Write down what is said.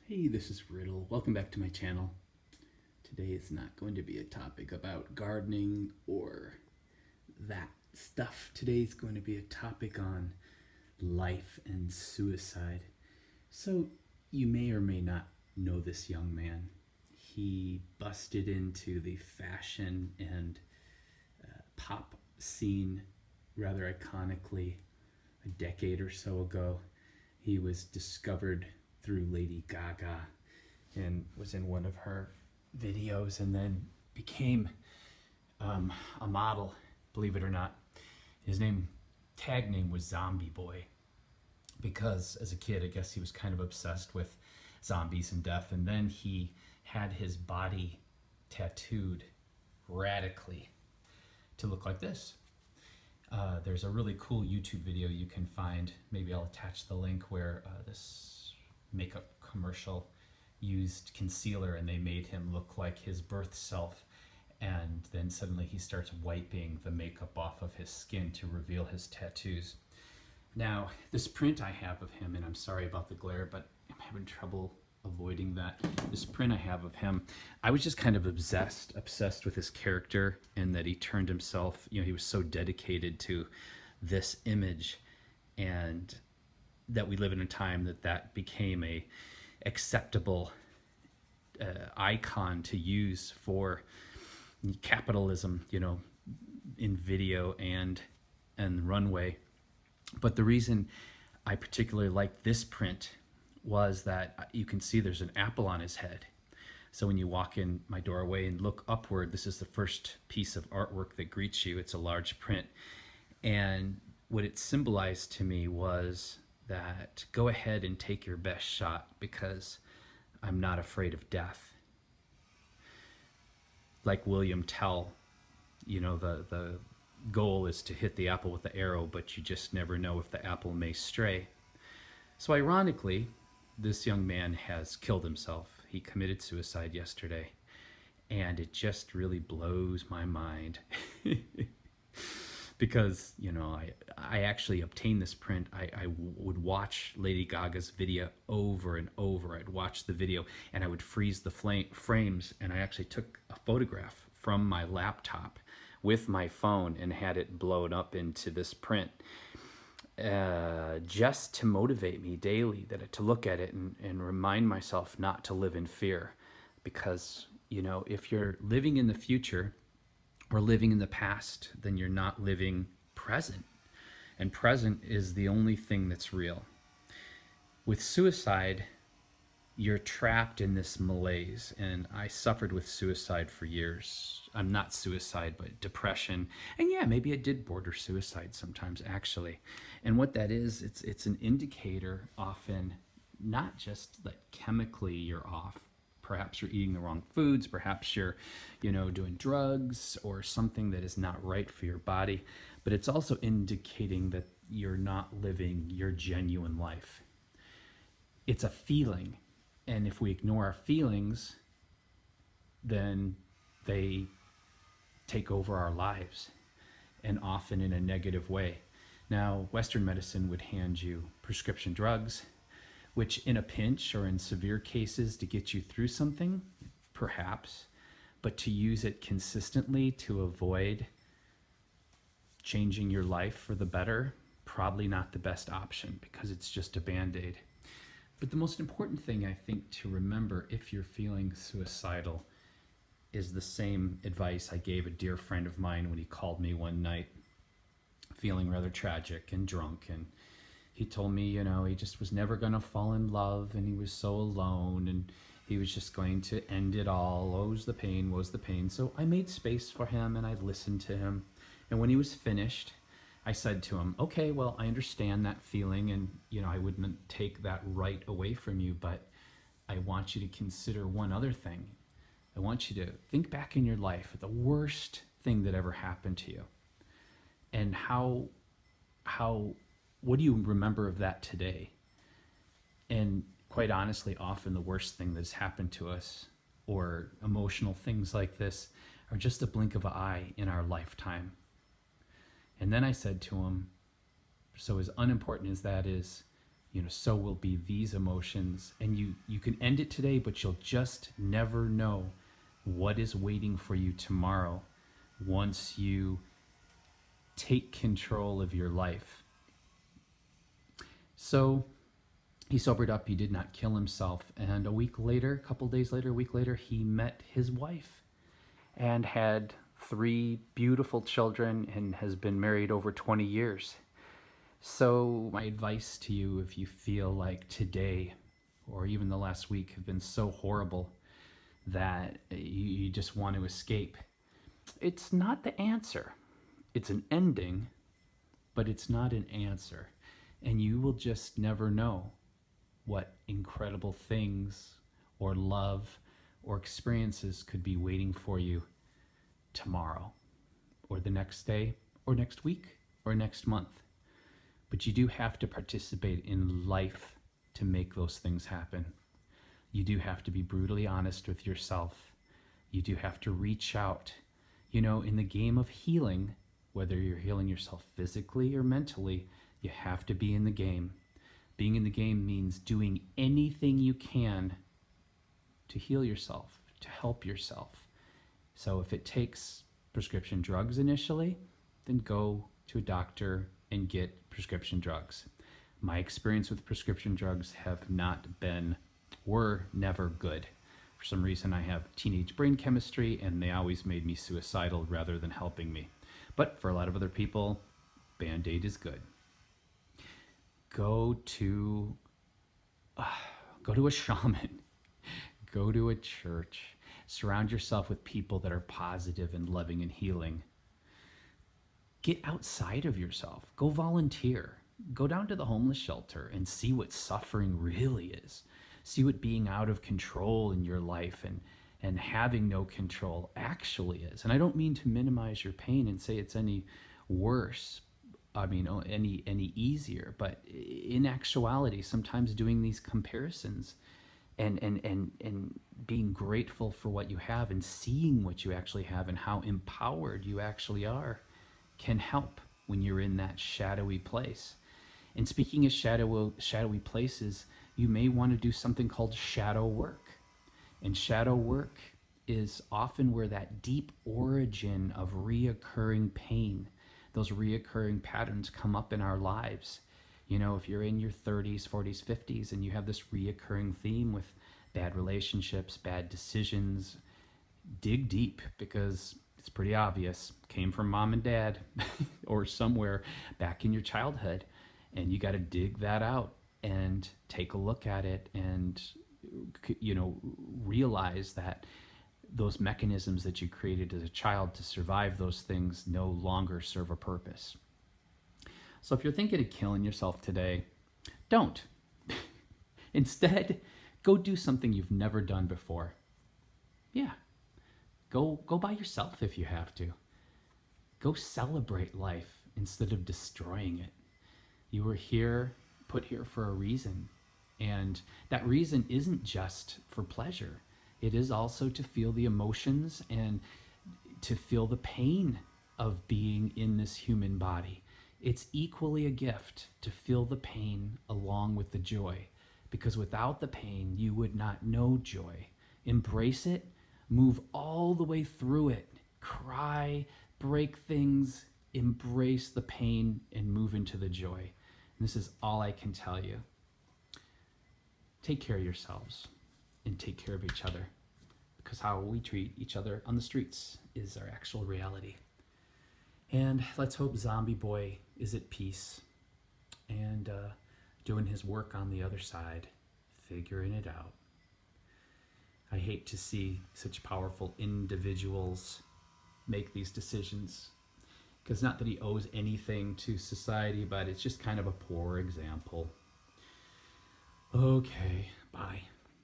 Hey, this is Riddle. Welcome back to my channel. Today is not going to be a topic about gardening or that stuff. Today's going to be a topic on life and suicide. So, you may or may not know this young man. He busted into the fashion and pop scene rather iconically a decade or so ago. He was discovered through Lady Gaga and was in one of her videos and then became a model, believe it or not. His tag name was Zombie Boy because as a kid, I guess he was kind of obsessed with zombies and death. And then he had his body tattooed radically to look like this. There's a really cool YouTube video you can find. Maybe I'll attach the link where this makeup commercial used concealer and they made him look like his birth self. And then suddenly he starts wiping the makeup off of his skin to reveal his tattoos. Now, this print I have of him, and I'm sorry about the glare, but I'm having trouble avoiding that. This print I have of him, I was just kind of obsessed with his character and that he turned himself, he was so dedicated to this image, and that we live in a time that became a acceptable icon to use for capitalism, in video and runway. But the reason I particularly like this print was that you can see there's an apple on his head. So when you walk in my doorway and look upward, this is the first piece of artwork that greets you. It's a large print. And what it symbolized to me was that go ahead and take your best shot because I'm not afraid of death. Like William Tell, the goal is to hit the apple with the arrow, but you just never know if the apple may stray. So ironically, this young man has killed himself. He committed suicide yesterday, and it just really blows my mind. Because, I actually obtained this print. I would watch Lady Gaga's video over and over. I'd watch the video and I would freeze the frames, and I actually took a photograph from my laptop with my phone and had it blown up into this print. Just to motivate me daily, to look at it and remind myself not to live in fear. Because, if you're living in the future or living in the past, then you're not living present. And present is the only thing that's real. With suicide, you're trapped in this malaise, and I suffered with suicide for years. I'm not suicide, but depression, and yeah, maybe I did border suicide sometimes actually. And what that is, it's an indicator often, not just that chemically you're off. Perhaps you're eating the wrong foods, perhaps you're doing drugs or something that is not right for your body, but it's also indicating that you're not living your genuine life. It's a feeling. And if we ignore our feelings, then they take over our lives, and often in a negative way. Now, Western medicine would hand you prescription drugs, which in a pinch or in severe cases to get you through something, perhaps, but to use it consistently to avoid changing your life for the better, probably not the best option because it's just a Band-Aid. But the most important thing I think to remember if you're feeling suicidal is the same advice I gave a dear friend of mine when he called me one night feeling rather tragic and drunk, and he told me, he just was never going to fall in love, and he was so alone, and he was just going to end it all. Woe's the pain, woe's the pain. So I made space for him and I listened to him. And when he was finished, I said to him, okay, well, I understand that feeling, and I wouldn't take that right away from you, but I want you to consider one other thing. I want you to think back in your life at the worst thing that ever happened to you, and what do you remember of that today? And quite honestly, often the worst thing that's happened to us, or emotional things like this, are just a blink of an eye in our lifetime. And then I said to him, so as unimportant as that is, so will be these emotions. And you can end it today, but you'll just never know what is waiting for you tomorrow once you take control of your life. So he sobered up. He did not kill himself. And a week later, a couple days later, a week later, he met his wife and had 3 beautiful children and has been married over 20 years. So my advice to you, if you feel like today or even the last week have been so horrible that you just want to escape, it's not the answer. It's an ending, but it's not an answer. And you will just never know what incredible things or love or experiences could be waiting for you tomorrow or the next day or next week or next month. But you do have to participate in life to make those things happen. You do have to be brutally honest with yourself. You do have to reach out. In the game of healing, whether you're healing yourself physically or mentally, you have to be in the game. Being in the game means doing anything you can to heal yourself, to help yourself. So if it takes prescription drugs initially, then go to a doctor and get prescription drugs. My experience with prescription drugs were never good. For some reason, I have teenage brain chemistry, and they always made me suicidal rather than helping me. But for a lot of other people, Band-Aid is good. Go to a shaman. Go to a church. Surround yourself with people that are positive and loving and healing. Get outside of yourself. Go volunteer. Go down to the homeless shelter and see what suffering really is. See what being out of control in your life and having no control actually is. And I don't mean to minimize your pain and say it's any worse, any easier, but in actuality, sometimes doing these comparisons and being grateful for what you have and seeing what you actually have and how empowered you actually are can help when you're in that shadowy place. And speaking of shadowy places, you may want to do something called shadow work. And shadow work is often where that deep origin of reoccurring pain, those reoccurring patterns come up in our lives. If you're in your 30s, 40s, 50s, and you have this reoccurring theme with bad relationships, bad decisions, dig deep, because it's pretty obvious, came from mom and dad or somewhere back in your childhood. And you got to dig that out and take a look at it and, realize that those mechanisms that you created as a child to survive those things no longer serve a purpose. So if you're thinking of killing yourself today, don't. Instead, go do something you've never done before. Yeah. Go by yourself if you have to. Go celebrate life instead of destroying it. You were put here for a reason. And that reason isn't just for pleasure. It is also to feel the emotions and to feel the pain of being in this human body. It's equally a gift to feel the pain along with the joy, because without the pain, you would not know joy. Embrace it, move all the way through it, cry, break things, embrace the pain, and move into the joy. And this is all I can tell you. Take care of yourselves and take care of each other, because how we treat each other on the streets is our actual reality. And let's hope Zombie Boy is at peace and doing his work on the other side, figuring it out. I hate to see such powerful individuals make these decisions, because not that he owes anything to society, but it's just kind of a poor example. Okay, bye.